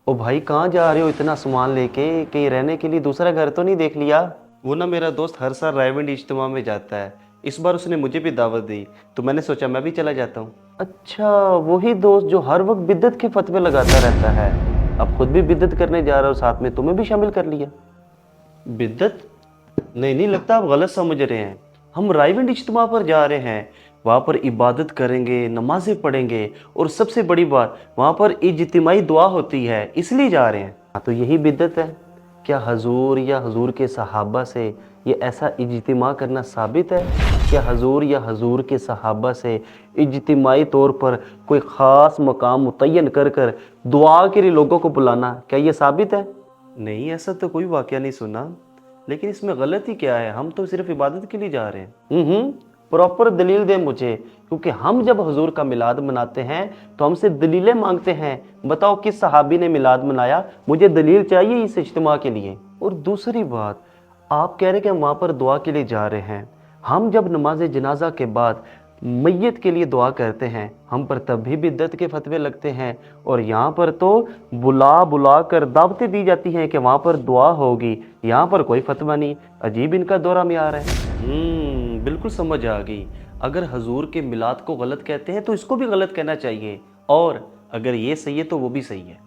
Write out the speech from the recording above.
ओ भाई कहाँ जा रहे हो इतना सामान लेके? कहीं रहने के लिए दूसरा घर तो नहीं देख लिया? वो ना मेरा दोस्त हर साल रायवंड इज्तिमा में जाता है। इस बार उसने मुझे भी दावत दी, तो मैंने सोचा मैं भी चला जाता हूँ। अच्छा, वही दोस्त जो हर वक्त बिद्दत के फतवे लगाता रहता है। अब खुद भी बिद्दत करने जा रहा हो, साथ में तुम्हें भी शामिल कर लिया। बिद्दत? नहीं नहीं, लगता आप गलत समझ रहे हैं। हम रायविंड इज्तिमा पर जा रहे हैं, वहाँ पर इबादत करेंगे, नमाजें पढ़ेंगे, और सबसे बड़ी बात वहाँ पर इज्तिमाई दुआ होती है, इसलिए जा रहे हैं। हाँ, तो यही बिद्दत है। क्या हजूर या हजूर के सहाबा से ये ऐसा इज्तिमा करना साबित है? क्या हजूर या हजूर के सहाबा से इज्तिमाई तौर पर कोई ख़ास मकाम मुतय्यन कर कर दुआ के लिए लोगों को बुलाना, क्या ये साबित है? नहीं, ऐसा तो कोई वाक़या नहीं सुना। लेकिन इसमें गलती क्या है? हम तो सिर्फ इबादत के लिए जा रहे हैं। प्रॉपर दलील दे मुझे, क्योंकि हम जब हुजूर का मिलाद मनाते हैं तो हमसे दलीलें मांगते हैं। बताओ किस सहाबी ने मिलाद मनाया, मुझे दलील चाहिए इस इज्तिमा के लिए। और दूसरी बात, आप कह रहे हैं कि हम वहाँ पर दुआ के लिए जा रहे हैं। हम जब नमाज जनाजा के बाद मैयत के लिए दुआ करते हैं, हम पर तब भी बिद्दत के फतवे लगते हैं। और यहाँ पर तो बुला बुला कर दावतें दी जाती हैं कि वहाँ पर दुआ होगी, यहाँ पर कोई फतवा नहीं। अजीब इनका दौरा म्यार है। बिल्कुल समझ आ गई। अगर हजूर के मिलाद को गलत कहते हैं तो इसको भी गलत कहना चाहिए, और अगर ये सही है तो वो भी सही है।